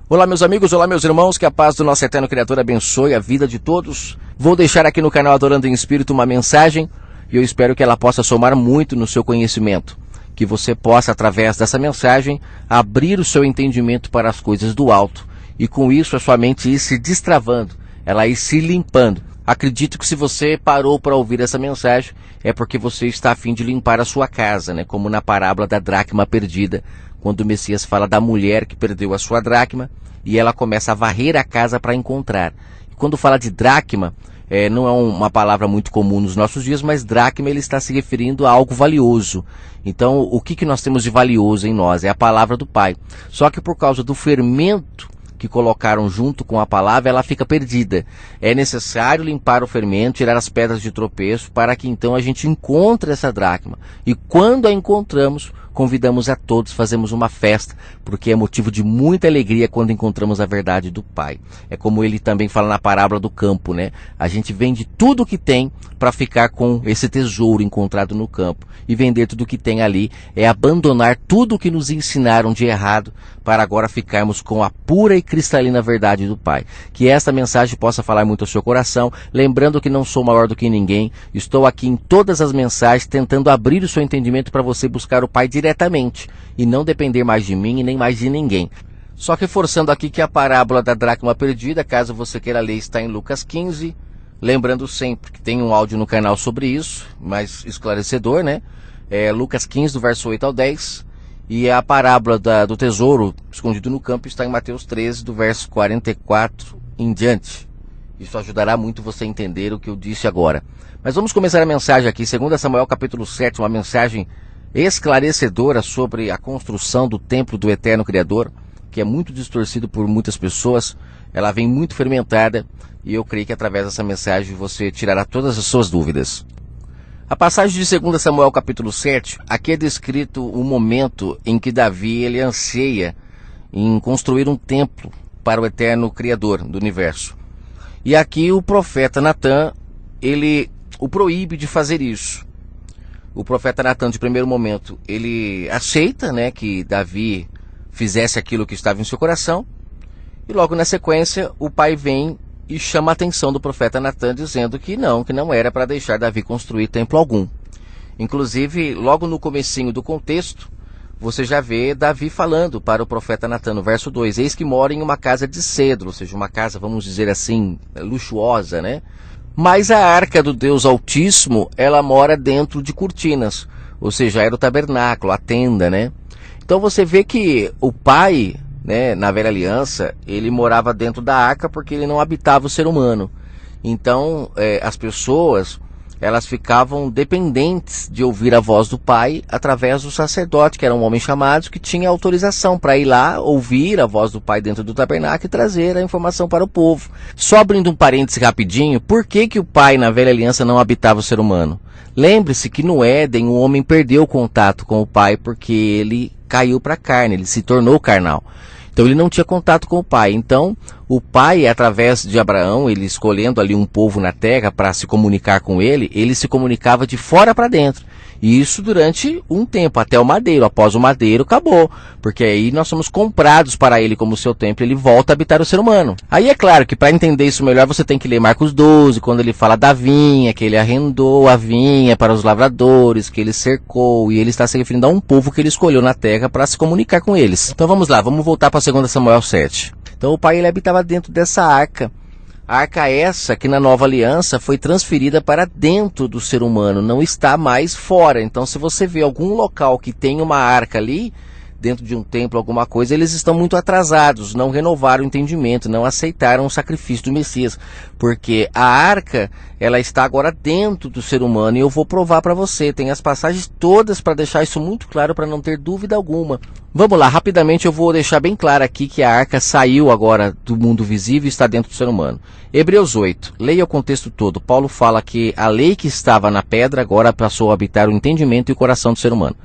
Olá meus amigos, olá meus irmãos, que a paz do nosso eterno Criador abençoe a vida de todos. Vou deixar aqui no canal Adorando em Espírito uma mensagem e eu espero que ela possa somar muito no seu conhecimento. Que você possa, através dessa mensagem, abrir o seu entendimento para as coisas do alto e com isso a sua mente ir se destravando, ela ir se limpando. Acredito que se você parou para ouvir essa mensagem é porque você está a fim de limpar a sua casa, né? Como na parábola da dracma perdida, quando o Messias fala da mulher que perdeu a sua dracma e ela começa a varrer a casa para encontrar. E quando fala de dracma, não é uma palavra muito comum nos nossos dias, mas dracma ele está se referindo a algo valioso. Então o que nós temos de valioso em nós? É a palavra do Pai. Só que por causa do fermento que colocaram junto com a palavra, ela fica perdida. É necessário limpar o fermento, tirar as pedras de tropeço, para que então a gente encontre essa dracma. E quando a encontramos, convidamos a todos, fazemos uma festa, porque é motivo de muita alegria quando encontramos a verdade do Pai. É como ele também fala na parábola do campo, né? A gente vende tudo o que tem para ficar com esse tesouro encontrado no campo. E vender tudo o que tem ali é abandonar tudo o que nos ensinaram de errado para agora ficarmos com a pura e cristalina verdade do Pai. Que esta mensagem possa falar muito ao seu coração, lembrando que não sou maior do que ninguém, estou aqui em todas as mensagens tentando abrir o seu entendimento para você buscar o Pai diretamente e não depender mais de mim e nem mais de ninguém. Só reforçando aqui que a parábola da dracma perdida, caso você queira ler, está em Lucas 15, lembrando sempre que tem um áudio no canal sobre isso, mais esclarecedor, né? Lucas 15, do verso 8 ao 10, e a parábola do tesouro escondido no campo está em Mateus 13, do verso 44 em diante. Isso ajudará muito você a entender o que eu disse agora. Mas vamos começar a mensagem aqui, 2 Samuel capítulo 7, uma mensagem esclarecedora sobre a construção do templo do eterno Criador, que é muito distorcido por muitas pessoas. Ela vem muito fermentada e eu creio que através dessa mensagem você tirará todas as suas dúvidas. A passagem de 2 Samuel capítulo 7, aqui é descrito o momento em que Davi ele anseia em construir um templo para o eterno Criador do universo. E aqui o profeta Natã, ele o proíbe de fazer isso. O profeta Natã, de primeiro momento, ele aceita, né, que Davi fizesse aquilo que estava em seu coração. E logo na sequência, o pai vem e chama a atenção do profeta Natã, dizendo que não era para deixar Davi construir templo algum. Inclusive, logo no comecinho do contexto, você já vê Davi falando para o profeta Natã, no verso 2, eis que mora em uma casa de cedro, ou seja, uma casa, vamos dizer assim, luxuosa, né? Mas a arca do Deus Altíssimo, ela mora dentro de cortinas, ou seja, era o tabernáculo, a tenda, né? Então você vê que o pai, né, na velha aliança, ele morava dentro da arca porque ele não habitava o ser humano. Então as pessoas, elas ficavam dependentes de ouvir a voz do pai através do sacerdote, que era um homem chamado, que tinha autorização para ir lá ouvir a voz do pai dentro do tabernáculo e trazer a informação para o povo. Só abrindo um parêntese rapidinho, por que o pai na velha aliança não habitava o ser humano? Lembre-se que no Éden o homem perdeu o contato com o pai porque ele caiu para a carne, ele se tornou carnal. Então ele não tinha contato com o pai. Então o pai, através de Abraão, ele escolhendo ali um povo na terra para se comunicar com ele se comunicava de fora para dentro. E isso durante um tempo, até o madeiro. Após o madeiro, acabou. Porque aí nós somos comprados para ele como seu templo, ele volta a habitar o ser humano. Aí é claro que para entender isso melhor, você tem que ler Marcos 12, quando ele fala da vinha, que ele arrendou a vinha para os lavradores, que ele cercou, e ele está se referindo a um povo que ele escolheu na terra para se comunicar com eles. Então vamos lá, vamos voltar para 2 Samuel 7. Então o pai ele habitava dentro dessa arca. A arca essa que na nova aliança foi transferida para dentro do ser humano, não está mais fora. Então se você vê algum local que tem uma arca ali, dentro de um templo, alguma coisa, eles estão muito atrasados, não renovaram o entendimento, não aceitaram o sacrifício do Messias, porque a arca, ela está agora dentro do ser humano, e eu vou provar para você, tem as passagens todas para deixar isso muito claro, para não ter dúvida alguma. Vamos lá, rapidamente eu vou deixar bem claro aqui que a arca saiu agora do mundo visível e está dentro do ser humano. Hebreus 8, leia o contexto todo. Paulo fala que a lei que estava na pedra agora passou a habitar o entendimento e o coração do ser humano.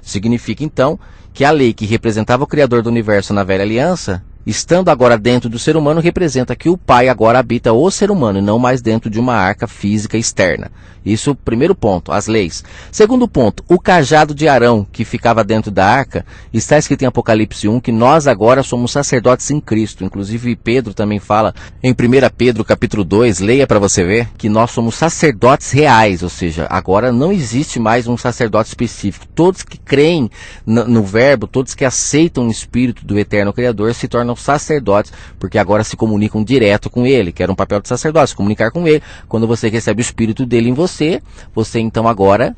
Significa então que a lei que representava o Criador do universo na velha aliança estando agora dentro do ser humano, representa que o Pai agora habita o ser humano e não mais dentro de uma arca física externa. Isso, primeiro ponto, as leis. Segundo ponto, o cajado de Arão, que ficava dentro da arca, está escrito em Apocalipse 1 que nós agora somos sacerdotes em Cristo. Inclusive Pedro também fala em 1 Pedro capítulo 2, leia para você ver, que nós somos sacerdotes reais, ou seja, agora não existe mais um sacerdote específico. Todos que creem no verbo, todos que aceitam o Espírito do Eterno Criador se tornam sacerdotes, porque agora se comunicam direto com Ele, que era um papel de sacerdote, se comunicar com Ele. Quando você recebe o Espírito dele em você então agora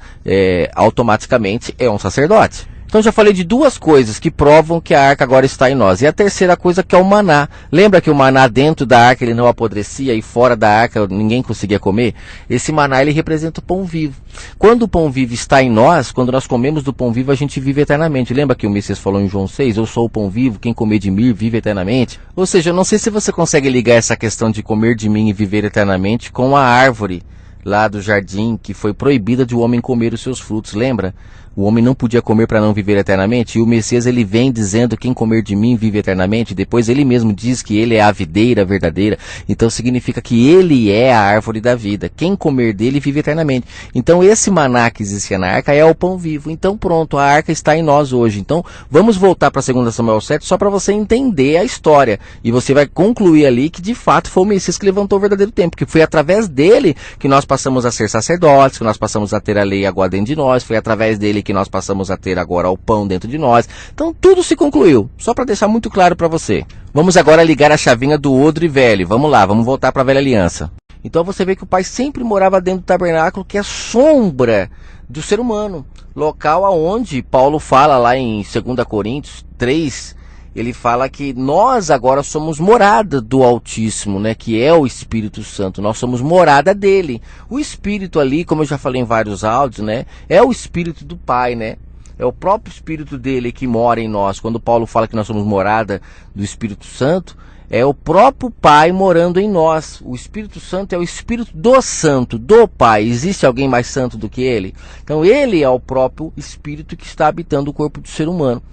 automaticamente é um sacerdote. Então já falei de duas coisas que provam que a arca agora está em nós. E a terceira coisa que é o maná. Lembra que o maná dentro da arca ele não apodrecia e fora da arca ninguém conseguia comer? Esse maná ele representa o pão vivo. Quando o pão vivo está em nós, quando nós comemos do pão vivo, a gente vive eternamente. Lembra que o Messias falou em João 6? Eu sou o pão vivo, quem comer de mim vive eternamente. Ou seja, eu não sei se você consegue ligar essa questão de comer de mim e viver eternamente com a árvore lá do jardim, que foi proibida de o homem comer os seus frutos, lembra? O homem não podia comer para não viver eternamente, e o Messias ele vem dizendo, quem comer de mim vive eternamente. Depois ele mesmo diz que ele é a videira verdadeira, então significa que ele é a árvore da vida, quem comer dele vive eternamente. Então esse maná que existia na arca é o pão vivo. Então pronto, a arca está em nós hoje. Então vamos voltar para 2 Samuel 7 só para você entender a história, e você vai concluir ali que de fato foi o Messias que levantou o verdadeiro templo, que foi através dele que nós passamos a ser sacerdotes, que nós passamos a ter a lei agora dentro de nós, foi através dele que nós passamos a ter agora o pão dentro de nós. Então tudo se concluiu, só para deixar muito claro para você. Vamos agora ligar a chavinha do odre velho. Vamos lá, vamos voltar para a velha aliança. Então você vê que o Pai sempre morava dentro do tabernáculo, que é sombra do ser humano, local aonde Paulo fala lá em 2 Coríntios 3, ele fala que nós agora somos morada do Altíssimo, né? Que é o Espírito Santo. Nós somos morada dele. O Espírito ali, como eu já falei em vários áudios, né? É o Espírito do Pai, né? É o próprio Espírito dele que mora em nós. Quando Paulo fala que nós somos morada do Espírito Santo, é o próprio Pai morando em nós. O Espírito Santo é o Espírito do Santo, do Pai. Existe alguém mais santo do que ele? Então ele é o próprio Espírito que está habitando o corpo do ser humano.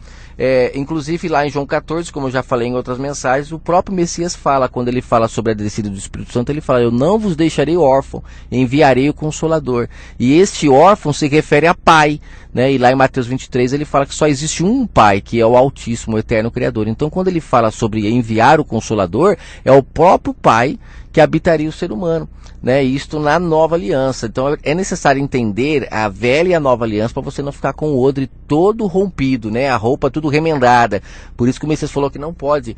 Inclusive lá em João 14, como eu já falei em outras mensagens, o próprio Messias fala, quando ele fala sobre a descida do Espírito Santo, ele fala, eu não vos deixarei órfão, enviarei o Consolador. E este órfão se refere a Pai, né? E lá em Mateus 23 ele fala que só existe um Pai, que é o Altíssimo, o Eterno Criador. Então quando ele fala sobre enviar o Consolador, é o próprio Pai que habitaria o ser humano, né? Isto na nova aliança. Então é necessário entender a velha e a nova aliança para você não ficar com o odre todo rompido, né? A roupa tudo remendada. Por isso que o Messias falou que não pode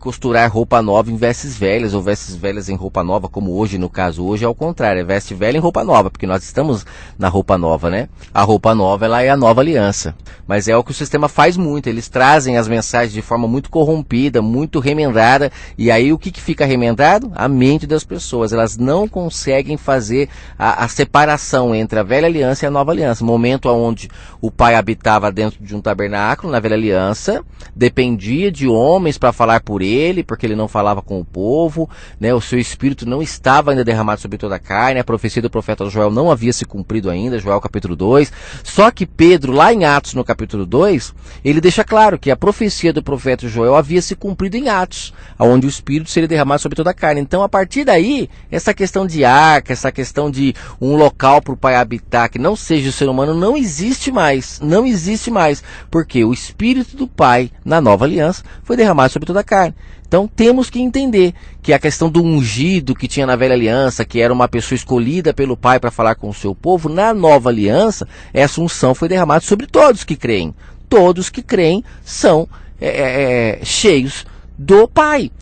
costurar roupa nova em vestes velhas, ou vestes velhas em roupa nova, como hoje, no caso. Hoje é ao contrário, é veste velha em roupa nova, porque nós estamos na roupa nova, né? A roupa nova, ela é a nova aliança. Mas é o que o sistema faz muito, eles trazem as mensagens de forma muito corrompida, muito remendada, e aí o que fica remendado? A mente das pessoas. Elas não conseguem fazer a separação entre a velha aliança e a nova aliança. Momento onde o Pai habitava dentro de um tabernáculo, na velha aliança, dependia de homens para falar por ele, porque ele não falava com o povo, né? O seu espírito não estava ainda derramado sobre toda a carne, a profecia do profeta Joel não havia se cumprido ainda, Joel capítulo 2, só que Pedro, lá em Atos, no capítulo 2, ele deixa claro que a profecia do profeta Joel havia se cumprido em Atos, onde o espírito seria derramado sobre toda a carne. Então, a partir daí, essa questão de arca, essa questão de um local para o Pai habitar, que não seja o ser humano, não existe mais. Não existe mais. Porque o Espírito do Pai, na nova aliança, foi derramado sobre toda a carne. Então temos que entender que a questão do ungido que tinha na velha aliança, que era uma pessoa escolhida pelo Pai para falar com o seu povo, na nova aliança, essa unção foi derramada sobre todos que creem. Todos que creem são cheios do Pai.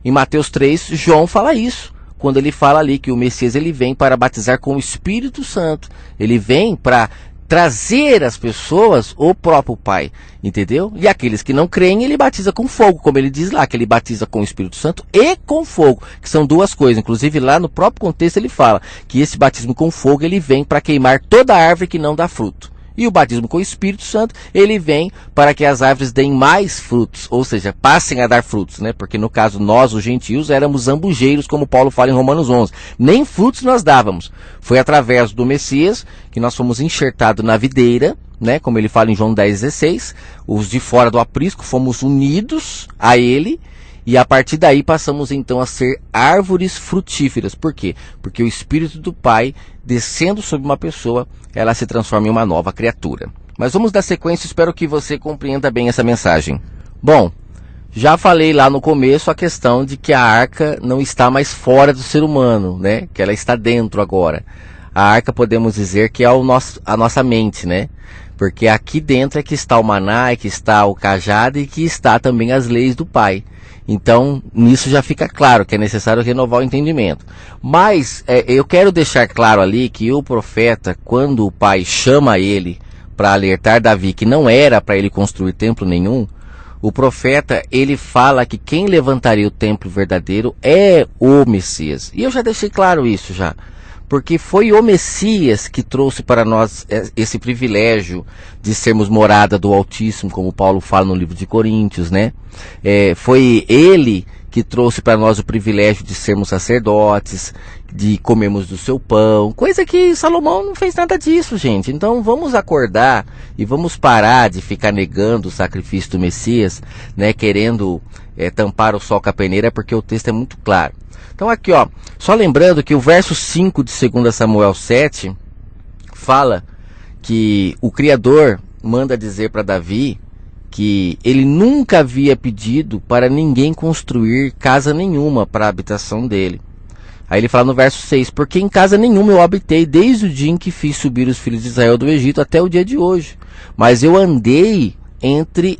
Em Mateus 3, João fala isso, quando ele fala ali que o Messias ele vem para batizar com o Espírito Santo. Ele vem para trazer às pessoas o próprio Pai, entendeu? E aqueles que não creem, ele batiza com fogo, como ele diz lá, que ele batiza com o Espírito Santo e com fogo, que são duas coisas. Inclusive lá no próprio contexto ele fala que esse batismo com fogo, ele vem para queimar toda árvore que não dá fruto. E o batismo com o Espírito Santo, ele vem para que as árvores deem mais frutos, ou seja, passem a dar frutos, né? Porque no caso nós, os gentios, éramos zambujeiros, como Paulo fala em Romanos 11. Nem frutos nós dávamos. Foi através do Messias que nós fomos enxertados na videira, né? Como ele fala em João 10,16. Os de fora do aprisco fomos unidos a ele, E a partir daí passamos então a ser árvores frutíferas. Por quê? Porque o Espírito do Pai, descendo sobre uma pessoa, ela se transforma em uma nova criatura. Mas vamos dar sequência, espero que você compreenda bem essa mensagem. Bom, já falei lá no começo a questão de que a arca não está mais fora do ser humano, né? Que ela está dentro agora. A arca podemos dizer que é a nossa mente, né? Porque aqui dentro é que está o maná, é que está o cajado e que está também as leis do Pai. Então, nisso já fica claro que é necessário renovar o entendimento. Mas eu quero deixar claro ali que o profeta, quando o pai chama ele para alertar Davi que não era para ele construir templo nenhum, o profeta, ele fala que quem levantaria o templo verdadeiro é o Messias. E eu já deixei claro isso já. Porque foi o Messias que trouxe para nós esse privilégio de sermos morada do Altíssimo, como Paulo fala no livro de Coríntios, né? Foi ele que trouxe para nós o privilégio de sermos sacerdotes, de comermos do seu pão, coisa que Salomão não fez nada disso, gente. Então vamos acordar e vamos parar de ficar negando o sacrifício do Messias, né? Querendo tampar o sol com a peneira, porque o texto é muito claro. Então aqui, ó, só lembrando que o verso 5 de 2 Samuel 7 fala que o Criador manda dizer para Davi que ele nunca havia pedido para ninguém construir casa nenhuma para a habitação dele. Aí ele fala no verso 6, porque em casa nenhuma eu habitei desde o dia em que fiz subir os filhos de Israel do Egito até o dia de hoje. Mas eu andei entre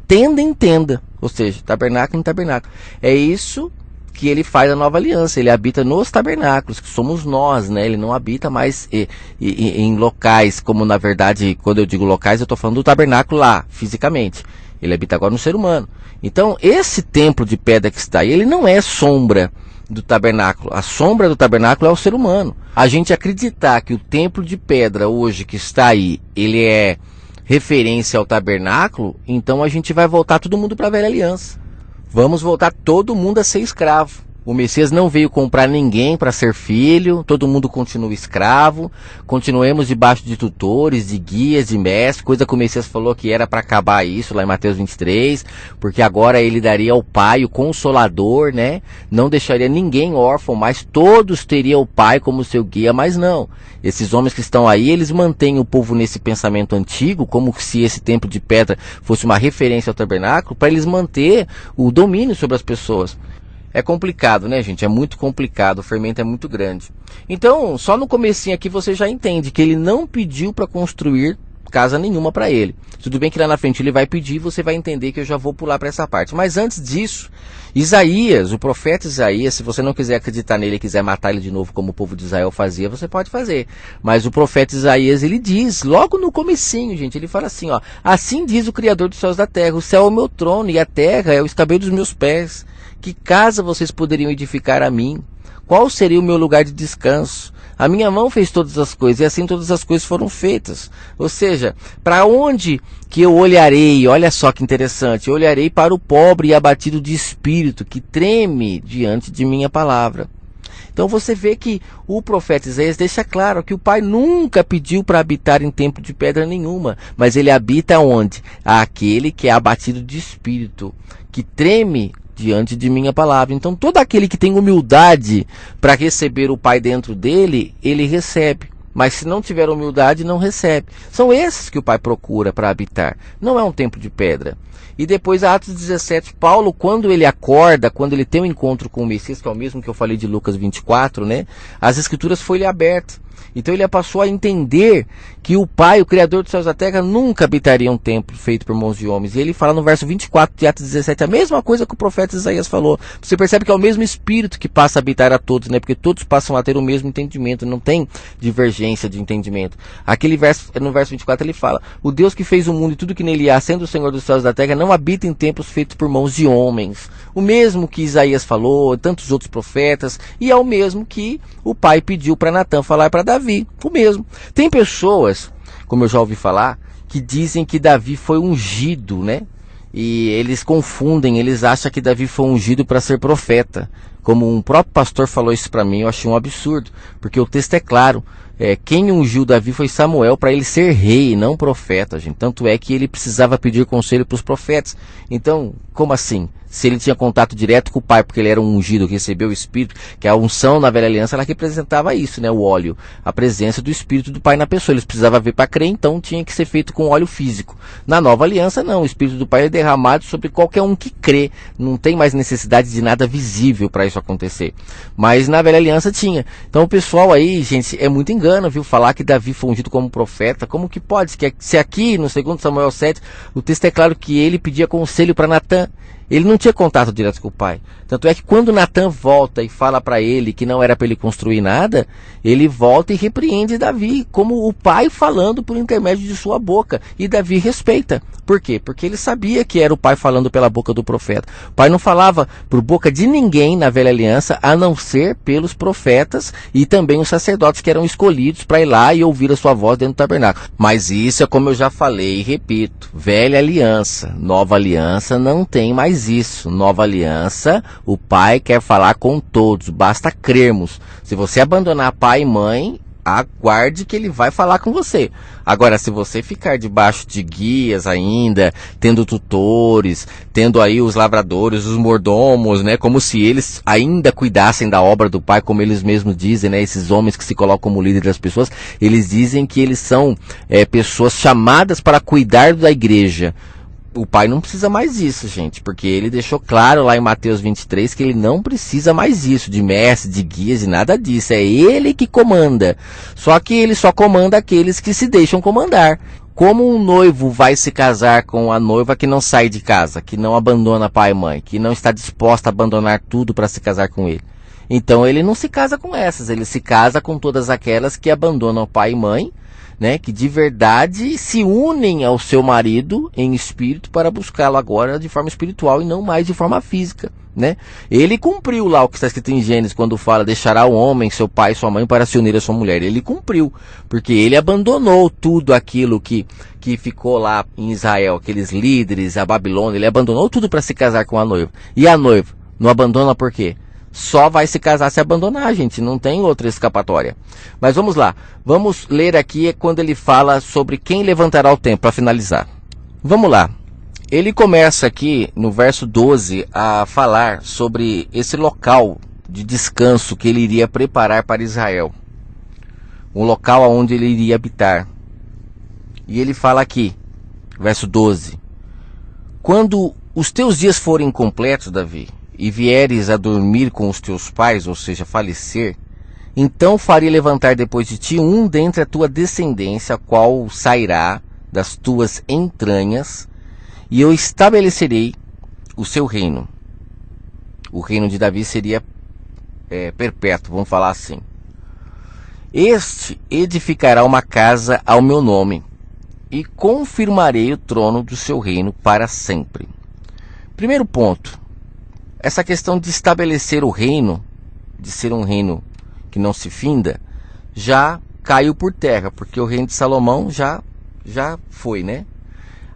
tenda em tenda, ou seja, tabernáculo em tabernáculo. É isso que ele faz a nova aliança, ele habita nos tabernáculos, que somos nós, né? Ele não habita mais em locais, como na verdade, quando eu digo locais, eu estou falando do tabernáculo lá, fisicamente. Ele habita agora no ser humano. Então, esse templo de pedra que está aí, ele não é sombra do tabernáculo. A sombra do tabernáculo é o ser humano. A gente acreditar que o templo de pedra hoje que está aí, ele é referência ao tabernáculo, então a gente vai voltar todo mundo para a velha aliança. Vamos voltar todo mundo a ser escravo. O Messias não veio comprar ninguém para ser filho, todo mundo continua escravo, continuemos debaixo de tutores, de guias, de mestres, coisa que o Messias falou que era para acabar isso lá em Mateus 23, porque agora ele daria ao Pai o Consolador, né? Não deixaria ninguém órfão, mas todos teriam o Pai como seu guia, mas não. Esses homens que estão aí, eles mantêm o povo nesse pensamento antigo, como se esse templo de pedra fosse uma referência ao tabernáculo, para eles manter o domínio sobre as pessoas. É complicado, né, gente? É muito complicado, o fermento é muito grande. Então, só no comecinho aqui você já entende que ele não pediu para construir casa nenhuma para ele. Tudo bem que lá na frente ele vai pedir, você vai entender que eu já vou pular para essa parte. Mas antes disso, Isaías, o profeta Isaías, se você não quiser acreditar nele e quiser matar ele de novo como o povo de Israel fazia, você pode fazer. Mas o profeta Isaías, ele diz, logo no comecinho, gente, ele fala assim, ó: assim diz o Criador dos céus e da terra, o céu é o meu trono e a terra é o escabelo dos meus pés. Que casa vocês poderiam edificar a mim? Qual seria o meu lugar de descanso? A minha mão fez todas as coisas, e assim todas as coisas foram feitas. Ou seja, para onde que eu olharei? Olha só que interessante. Eu olharei para o pobre e abatido de espírito, que treme diante de minha palavra. Então você vê que o profeta Isaías deixa claro que o Pai nunca pediu para habitar em templo de pedra nenhuma, mas ele habita onde? Aquele que é abatido de espírito, que treme diante de minha palavra. Então todo aquele que tem humildade para receber o Pai dentro dele, ele recebe. Mas se não tiver humildade, não recebe. São esses que o Pai procura para habitar. Não é um templo de pedra. E depois, Atos 17, Paulo, quando ele acorda, quando ele tem um encontro com o Messias, que é o mesmo que eu falei de Lucas 24, né? As Escrituras foi-lhe abertas. Então ele passou a entender que o Pai, o Criador dos céus e da terra, nunca habitaria um templo feito por mãos de homens. E ele fala no verso 24 de Atos 17 a mesma coisa que o profeta Isaías falou. Você percebe que é o mesmo Espírito que passa a habitar a todos, né? Porque todos passam a ter o mesmo entendimento, não tem divergência de entendimento. Aquele verso, no verso 24 ele fala: o Deus que fez o mundo e tudo que nele há, sendo o Senhor dos céus e da terra, não habita em templos feitos por mãos de homens. O mesmo que Isaías falou, tantos outros profetas, e é o mesmo que o Pai pediu para Natã falar para Davi. O mesmo. Tem pessoas, como eu já ouvi falar, que dizem que Davi foi ungido, né? E eles confundem, eles acham que Davi foi ungido para ser profeta. Como um próprio pastor falou isso para mim, eu achei um absurdo, porque o texto é claro. Quem ungiu Davi foi Samuel para ele ser rei, não profeta, gente. Tanto é que ele precisava pedir conselho para os profetas. Então, como assim? se ele tinha contato direto com o Pai, porque ele era um ungido que recebeu o Espírito, que a unção na velha aliança ela representava isso, né? O óleo, a presença do Espírito do Pai na pessoa. Eles precisavam ver para crer, então tinha que ser feito com óleo físico. Na nova aliança não, o Espírito do Pai é derramado sobre qualquer um que crê. Não tem mais necessidade de nada visível para isso acontecer. Mas na velha aliança tinha. Então o pessoal aí, gente, é muito engano, viu? Falar que Davi foi ungido como profeta, como que pode? Se aqui no 2 Samuel 7, o texto é claro que ele pedia conselho para Natã. Ele não tinha contato direto com o pai. Tanto é que quando Natã volta e fala para ele que não era para ele construir nada, ele volta e repreende Davi, como o pai falando por intermédio de sua boca. E Davi respeita. Por quê? Porque ele sabia que era o pai falando pela boca do profeta. O pai não falava por boca de ninguém na velha aliança, a não ser pelos profetas e também os sacerdotes que eram escolhidos para ir lá e ouvir a sua voz dentro do tabernáculo. Mas isso é como eu já falei e repito, velha aliança, nova aliança não tem mais isso. Nova aliança, o pai quer falar com todos, basta crermos. Se você abandonar pai e mãe, aguarde que ele vai falar com você. Agora, se você ficar debaixo de guias ainda, tendo tutores, tendo aí os lavradores, os mordomos, né, como se eles ainda cuidassem da obra do pai, como eles mesmos dizem, né, esses homens que se colocam como líderes das pessoas, eles dizem que eles são pessoas chamadas para cuidar da igreja. O pai não precisa mais disso, gente, porque ele deixou claro lá em Mateus 23 que ele não precisa mais disso, de mestre, de guias e nada disso. É ele que comanda. Só que ele só comanda aqueles que se deixam comandar. Como um noivo vai se casar com a noiva que não sai de casa, que não abandona pai e mãe, que não está disposta a abandonar tudo para se casar com ele? Então ele não se casa com essas, ele se casa com todas aquelas que abandonam pai e mãe, né, que de verdade se unem ao seu marido em espírito para buscá-lo agora de forma espiritual e não mais de forma física, né? Ele cumpriu lá o que está escrito em Gênesis quando fala: deixará o homem, seu pai e sua mãe para se unir à sua mulher. Ele cumpriu, porque ele abandonou tudo aquilo que ficou lá em Israel, aqueles líderes, a Babilônia, ele abandonou tudo para se casar com a noiva. E a noiva não abandona por quê? Só vai se casar se abandonar, gente. Não tem outra escapatória. Mas vamos lá. Vamos ler aqui quando ele fala sobre quem levantará o templo, para finalizar. Vamos lá. Ele começa aqui no verso 12 a falar sobre esse local de descanso que ele iria preparar para Israel. Um local onde ele iria habitar. E ele fala aqui, verso 12. Quando os teus dias forem completos, Davi, e vieres a dormir com os teus pais, ou seja, falecer, então farei levantar depois de ti um dentre a tua descendência, a qual sairá das tuas entranhas, e eu estabelecerei o seu reino. O reino de Davi seria perpétuo, vamos falar assim. Este edificará uma casa ao meu nome, e confirmarei o trono do seu reino para sempre. Primeiro ponto. Essa questão de estabelecer o reino, de ser um reino que não se finda, já caiu por terra, porque o reino de Salomão já foi, né?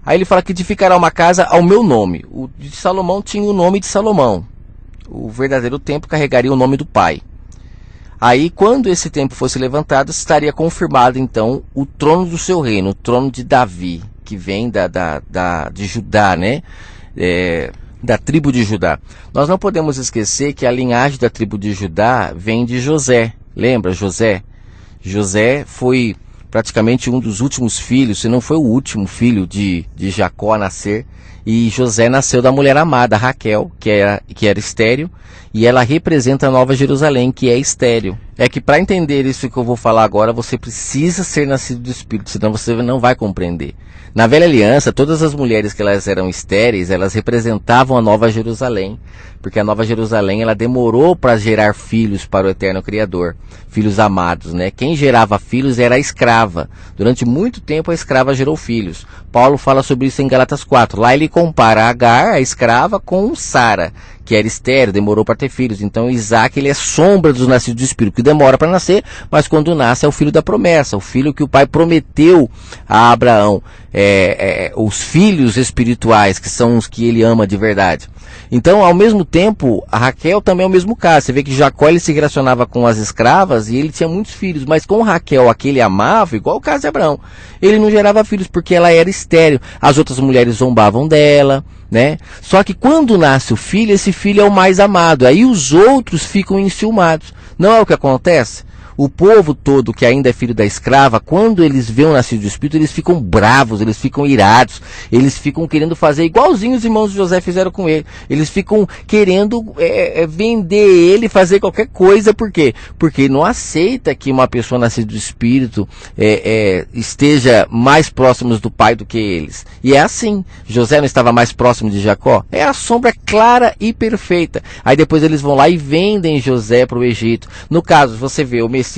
Aí ele fala que edificará uma casa ao meu nome. O de Salomão tinha o nome de Salomão. O verdadeiro templo carregaria o nome do pai. Aí, quando esse templo fosse levantado, estaria confirmado, então, o trono do seu reino, o trono de Davi, que vem de Judá, né? Da tribo de Judá. Nós não podemos esquecer que a linhagem da tribo de Judá vem de José. Lembra José? José foi praticamente um dos últimos filhos, se não foi o último filho de Jacó a nascer. E José nasceu da mulher amada, Raquel, que era estéril, e ela representa a Nova Jerusalém, que é estéril. É que para entender isso que eu vou falar agora, você precisa ser nascido do Espírito, senão você não vai compreender. Na velha aliança, todas as mulheres que elas eram estéreis, elas representavam a Nova Jerusalém, porque a Nova Jerusalém ela demorou para gerar filhos para o eterno Criador, filhos amados, né? Quem gerava filhos era a escrava. Durante muito tempo a escrava gerou filhos. Paulo fala sobre isso em Gálatas 4. Lá ele compara Agar, a escrava, com Sara, que era estéril, demorou para ter filhos. Então Isaac ele é sombra dos nascidos do Espírito, que demora para nascer, mas quando nasce é o filho da promessa, o filho que o pai prometeu a Abraão. Os filhos espirituais, que são os que ele ama de verdade. Então, ao mesmo tempo, a Raquel também é o mesmo caso. Você vê que Jacó ele se relacionava com as escravas e ele tinha muitos filhos, mas com Raquel, a que ele amava, igual o caso de Abraão, ele não gerava filhos porque ela era estéril. As outras mulheres zombavam dela, né? Só que quando nasce o filho, esse filho é o mais amado, aí os outros ficam enciumados. Não é o que acontece? O povo todo que ainda é filho da escrava, quando eles veem o nascido do Espírito, eles ficam bravos, eles ficam irados, eles ficam querendo fazer igualzinho os irmãos de José fizeram com ele. Eles ficam querendo vender ele, fazer qualquer coisa. Por quê? Porque não aceita que uma pessoa nascida do Espírito esteja mais próximo do pai do que eles. E é assim. José não estava mais próximo de Jacó? É a sombra clara e perfeita. Aí depois eles vão lá e vendem José para o Egito. No caso, você vê o Messias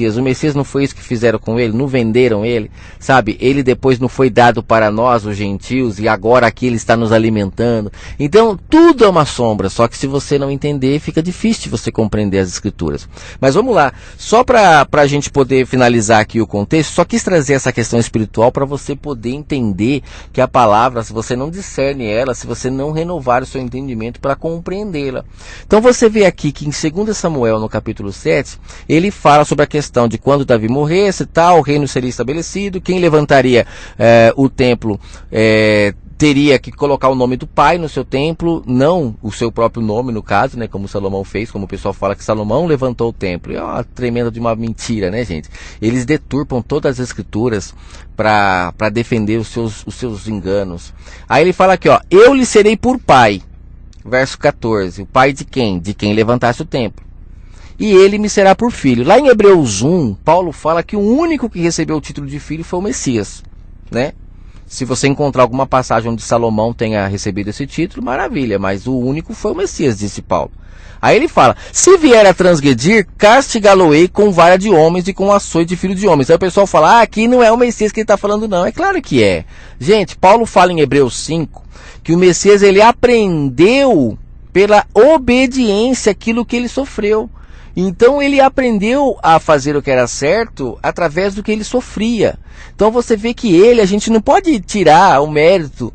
não foi isso que fizeram com ele, não venderam ele, sabe? Ele depois não foi dado para nós, os gentios, e agora aqui ele está nos alimentando. Então, tudo é uma sombra, só que se você não entender, fica difícil de você compreender as escrituras. Mas vamos lá, só para a gente poder finalizar aqui o contexto, só quis trazer essa questão espiritual para você poder entender que a palavra, se você não discerne ela, se você não renovar o seu entendimento para compreendê-la. Então você vê aqui que em 2 Samuel, no capítulo 7, ele fala sobre a questão de quando Davi morresse, tal, o reino seria estabelecido, quem levantaria o templo teria que colocar o nome do pai no seu templo, não o seu próprio nome, no caso, né, como Salomão fez, como o pessoal fala que Salomão levantou o templo. É uma tremenda de uma mentira, né, gente? Eles deturpam todas as escrituras para defender os seus enganos. Aí ele fala aqui, ó, eu lhe serei por pai, verso 14, o pai de quem? De quem levantasse o templo. E ele me será por filho. Lá em Hebreus 1, Paulo fala que o único que recebeu o título de filho foi o Messias, né? Se você encontrar alguma passagem onde Salomão tenha recebido esse título, maravilha, mas o único foi o Messias, disse Paulo. Aí ele fala, se vier a transgredir, castigá-lo-ei com vara de homens e com açoite de filho de homens. Aí o pessoal fala, aqui não é o Messias que ele está falando não. É claro que é. Gente, Paulo fala em Hebreus 5, que o Messias ele aprendeu pela obediência aquilo que ele sofreu. Então ele aprendeu a fazer o que era certo através do que ele sofria. Então você vê que a gente não pode tirar o mérito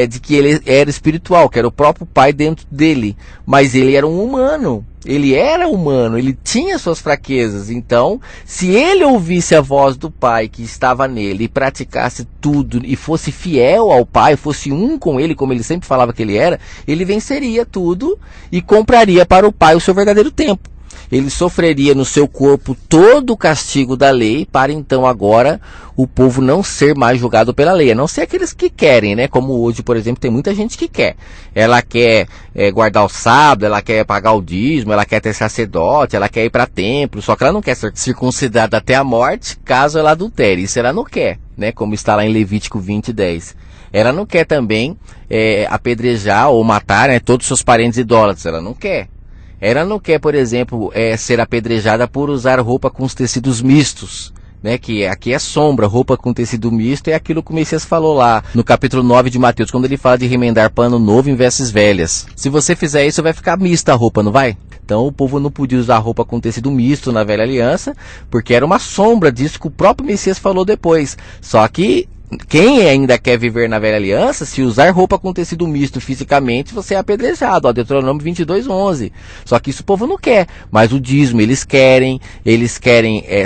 de que ele era espiritual, que era o próprio pai dentro dele. Mas ele era um humano, ele era humano, ele tinha suas fraquezas. Então, se ele ouvisse a voz do pai que estava nele e praticasse tudo e fosse fiel ao pai, fosse um com ele, como ele sempre falava que ele era, ele venceria tudo e compraria para o pai o seu verdadeiro tempo. Ele sofreria no seu corpo todo o castigo da lei, para então agora o povo não ser mais julgado pela lei, a não ser aqueles que querem, né? Como hoje, por exemplo, tem muita gente que quer. Ela quer guardar o sábado, ela quer pagar o dízimo, ela quer ter sacerdote, ela quer ir para templo, só que ela não quer ser circuncidada até a morte, caso ela adultere. Isso ela não quer, né? Como está lá em Levítico 20:10. Ela não quer também apedrejar ou matar, né, todos os seus parentes idólatras, ela não quer. Ela não quer, por exemplo, ser apedrejada por usar roupa com os tecidos mistos, né? Que aqui é sombra, roupa com tecido misto, é aquilo que o Messias falou lá no capítulo 9 de Mateus, quando ele fala de remendar pano novo em vestes velhas. Se você fizer isso, vai ficar mista a roupa, não vai? Então o povo não podia usar roupa com tecido misto na velha aliança, porque era uma sombra disso que o próprio Messias falou depois. Só que quem ainda quer viver na velha aliança, se usar roupa com tecido misto fisicamente, você é apedrejado, ó, Deuteronômio 22:11. Só que isso o povo não quer, mas o dízimo eles querem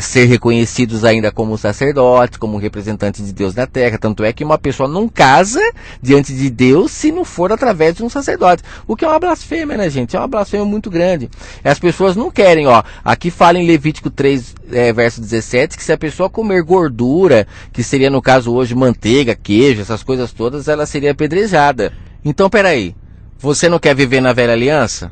ser reconhecidos ainda como sacerdotes, como representantes de Deus na terra. Tanto é que uma pessoa não casa diante de Deus se não for através de um sacerdote, o que é uma blasfêmia, né, gente? É uma blasfêmia muito grande. As pessoas não querem, ó, aqui fala em Levítico 3, verso 17, que se a pessoa comer gordura, que seria no caso hoje manteiga, queijo, essas coisas todas, ela seria apedrejada. Então, peraí, você não quer viver na velha aliança?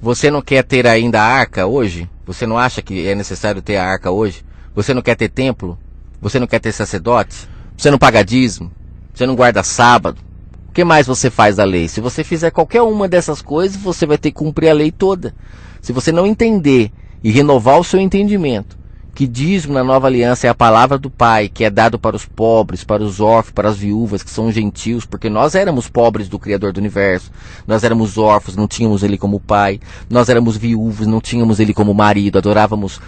Você não quer ter ainda a arca hoje? Você não acha que é necessário ter a arca hoje? Você não quer ter templo? Você não quer ter sacerdote? Você não paga dízimo? Você não guarda sábado? O que mais você faz da lei? Se você fizer qualquer uma dessas coisas, você vai ter que cumprir a lei toda. Se você não entender e renovar o seu entendimento, que dízimo na nova aliança é a palavra do Pai, que é dado para os pobres, para os órfãos, para as viúvas, que são gentios, porque nós éramos pobres do Criador do Universo, nós éramos órfãos, não tínhamos Ele como Pai, nós éramos viúvos, não tínhamos Ele como marido, adorávamos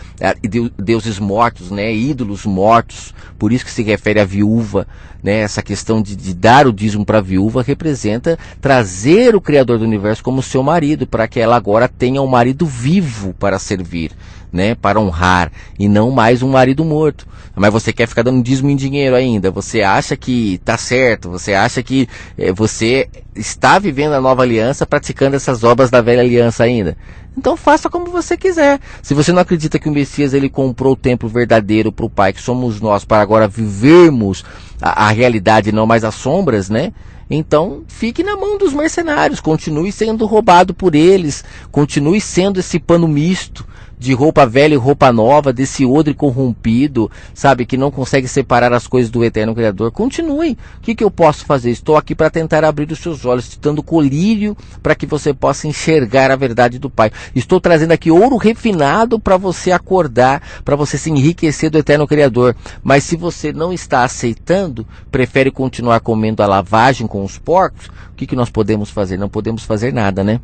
deuses mortos, né, ídolos mortos, por isso que se refere à viúva, né, essa questão de dar o dízimo para a viúva representa trazer o Criador do Universo como seu marido, para que ela agora tenha um marido vivo para servir. né, para honrar, e não mais um marido morto. Mas você quer ficar dando dízimo em dinheiro ainda, você acha que tá certo, você acha que você está vivendo a nova aliança, praticando essas obras da velha aliança ainda. Então faça como você quiser. Se você não acredita que o Messias ele comprou o templo verdadeiro para o Pai, que somos nós, para agora vivermos a realidade e não mais as sombras, né? Então fique na mão dos mercenários, continue sendo roubado por eles, continue sendo esse pano misto de roupa velha e roupa nova, desse odre corrompido, sabe, que não consegue separar as coisas do eterno Criador. Continue. O que eu posso fazer? Estou aqui para tentar abrir os seus olhos, te dando colírio para que você possa enxergar a verdade do Pai. Estou trazendo aqui ouro refinado para você acordar, para você se enriquecer do eterno Criador. Mas se você não está aceitando, prefere continuar comendo a lavagem com os porcos, o que nós podemos fazer? Não podemos fazer nada, né?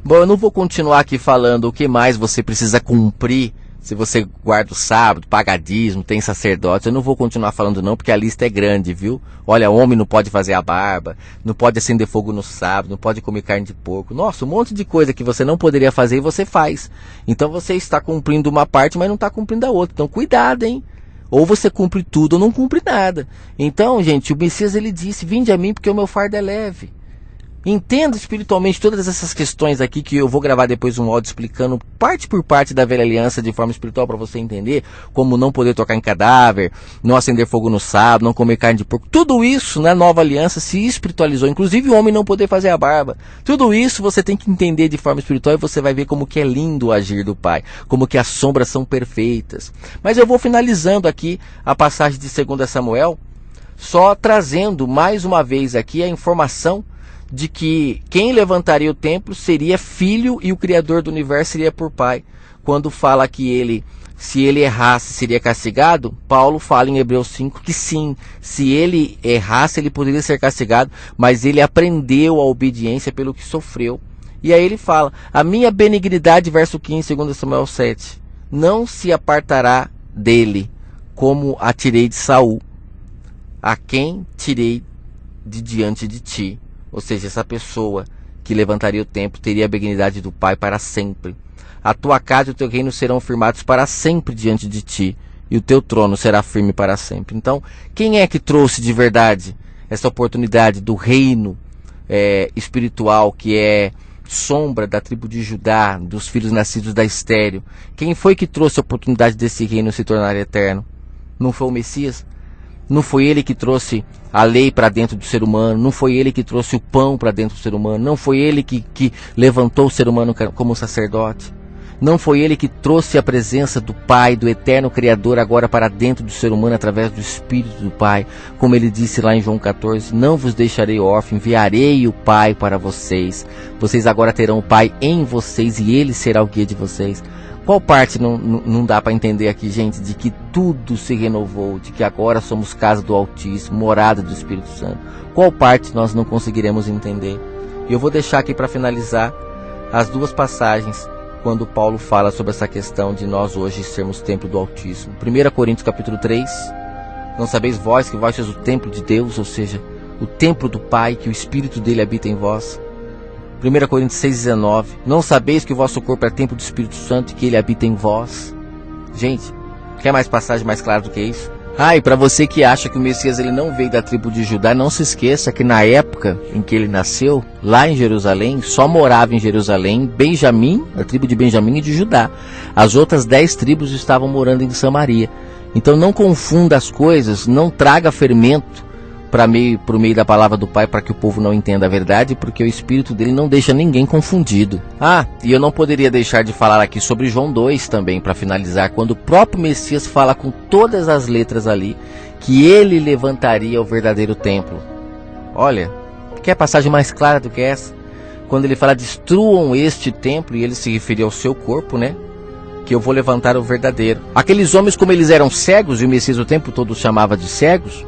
Bom, eu não vou continuar aqui falando o que mais você precisa cumprir, se você guarda o sábado, paga dízimo, tem sacerdote. Eu não vou continuar falando não, porque a lista é grande, viu? Olha, homem não pode fazer a barba, não pode acender fogo no sábado, não pode comer carne de porco. Nossa, um monte de coisa que você não poderia fazer e você faz. Então você está cumprindo uma parte, mas não está cumprindo a outra. Então cuidado, hein? Ou você cumpre tudo ou não cumpre nada. Então, gente, o Messias ele disse, vinde a mim porque o meu fardo é leve. Entenda espiritualmente todas essas questões aqui, que eu vou gravar depois um áudio explicando parte por parte da velha aliança de forma espiritual, para você entender como não poder tocar em cadáver, não acender fogo no sábado, não comer carne de porco. Tudo isso na nova aliança se espiritualizou, inclusive o homem não poder fazer a barba. Tudo isso você tem que entender de forma espiritual, e você vai ver como que é lindo o agir do Pai, como que as sombras são perfeitas. Mas eu vou finalizando aqui a passagem de 2 Samuel, só trazendo mais uma vez aqui a informação de que quem levantaria o templo seria filho e o Criador do universo seria por pai. Quando fala que ele, se ele errasse, seria castigado, Paulo fala em Hebreus 5 que sim, se ele errasse, ele poderia ser castigado, mas ele aprendeu a obediência pelo que sofreu. E aí ele fala, a minha benignidade, verso 15, 2 Samuel 7, não se apartará dele, como a tirei de Saul, a quem tirei de diante de ti. Ou seja, essa pessoa que levantaria o templo teria a benignidade do Pai para sempre. A tua casa e o teu reino serão firmados para sempre diante de ti, e o teu trono será firme para sempre. Então, quem é que trouxe de verdade essa oportunidade do reino espiritual, que é sombra da tribo de Judá, dos filhos nascidos da estéril? Quem foi que trouxe a oportunidade desse reino se tornar eterno? Não foi o Messias? Não foi ele que trouxe a lei para dentro do ser humano, não foi ele que trouxe o pão para dentro do ser humano, não foi ele que levantou o ser humano como sacerdote, não foi ele que trouxe a presença do Pai, do eterno Criador, agora para dentro do ser humano através do Espírito do Pai, como ele disse lá em João 14, não vos deixarei órfão, enviarei o Pai para vocês, vocês agora terão o Pai em vocês e ele será o guia de vocês. Qual parte não dá para entender aqui, gente, de que tudo se renovou, de que agora somos casa do Altíssimo, morada do Espírito Santo? Qual parte nós não conseguiremos entender? E eu vou deixar aqui para finalizar as duas passagens quando Paulo fala sobre essa questão de nós hoje sermos templo do Altíssimo. 1 Coríntios capítulo 3, não sabeis vós que vós sois o templo de Deus, ou seja, o templo do Pai, que o Espírito dele habita em vós. 1 Coríntios 6,19, não sabeis que o vosso corpo é templo do Espírito Santo e que ele habita em vós? Gente, quer mais passagem mais clara do que isso? E para você que acha que o Messias ele não veio da tribo de Judá, não se esqueça que na época em que ele nasceu, lá em Jerusalém, só morava em Jerusalém Benjamim, a tribo de Benjamim e de Judá. As outras 10 tribos estavam morando em Samaria. Então não confunda as coisas, não traga fermento por meio da palavra do Pai, para que o povo não entenda a verdade, porque o Espírito dele não deixa ninguém confundido. E eu não poderia deixar de falar aqui sobre João 2 também, para finalizar, quando o próprio Messias fala com todas as letras ali, que ele levantaria o verdadeiro templo. Olha, quer passagem mais clara do que essa? Quando ele fala, destruam este templo, e ele se referia ao seu corpo, né? Que eu vou levantar o verdadeiro. Aqueles homens, como eles eram cegos, e o Messias o tempo todo os chamava de cegos,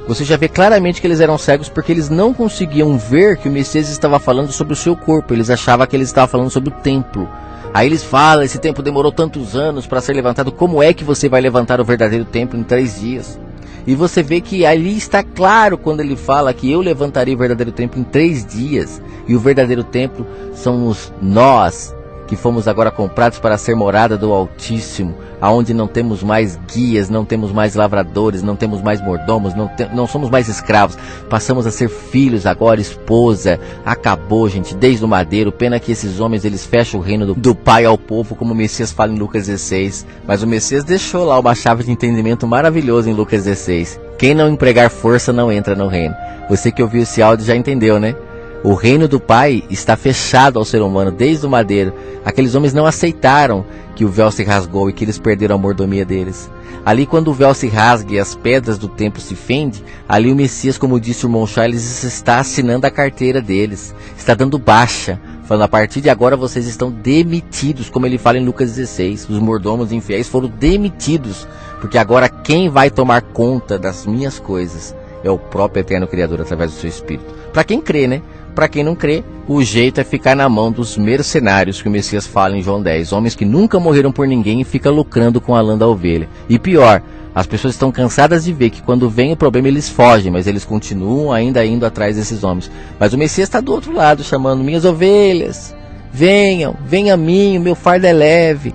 você já vê claramente que eles eram cegos, porque eles não conseguiam ver que o Messias estava falando sobre o seu corpo. Eles achavam que ele estava falando sobre o templo. Aí eles falam, esse templo demorou tantos anos para ser levantado, como é que você vai levantar o verdadeiro templo em 3 dias? E você vê que ali está claro quando ele fala que eu levantarei o verdadeiro templo em 3 dias. E o verdadeiro templo somos nós, que fomos agora comprados para ser morada do Altíssimo, aonde não temos mais guias, não temos mais lavradores, não temos mais mordomos, não somos mais escravos, passamos a ser filhos agora, esposa. Acabou, gente, desde o madeiro. Pena que esses homens, eles fecham o reino do Pai ao povo, como o Messias fala em Lucas 16, mas o Messias deixou lá uma chave de entendimento maravilhosa em Lucas 16. Quem não empregar força não entra no reino. Você que ouviu esse áudio já entendeu, né? O reino do Pai está fechado ao ser humano desde o madeiro. Aqueles homens não aceitaram que o véu se rasgou e que eles perderam a mordomia deles. Ali, quando o véu se rasga e as pedras do templo se fendem, ali o Messias, como disse o irmão Charles, está assinando a carteira deles, está dando baixa, falando: a partir de agora vocês estão demitidos, como ele fala em Lucas 16. Os mordomos infiéis foram demitidos, porque agora quem vai tomar conta das minhas coisas é o próprio Eterno Criador através do seu Espírito. Para quem crê, né? Para quem não crê, o jeito é ficar na mão dos mercenários que o Messias fala em João 10. Homens que nunca morreram por ninguém e ficam lucrando com a lã da ovelha. E pior, as pessoas estão cansadas de ver que quando vem o problema eles fogem, mas eles continuam ainda indo atrás desses homens. Mas o Messias está do outro lado, chamando: minhas ovelhas, venham, venham a mim, o meu fardo é leve.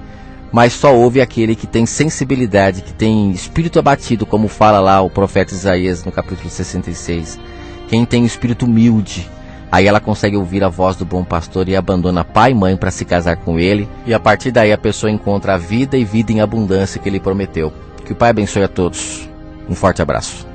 Mas só ouve aquele que tem sensibilidade, que tem espírito abatido, como fala lá o profeta Isaías no capítulo 66. Quem tem espírito humilde, aí ela consegue ouvir a voz do bom pastor e abandona pai e mãe para se casar com ele. E a partir daí a pessoa encontra a vida e vida em abundância que ele prometeu. Que o Pai abençoe a todos. Um forte abraço.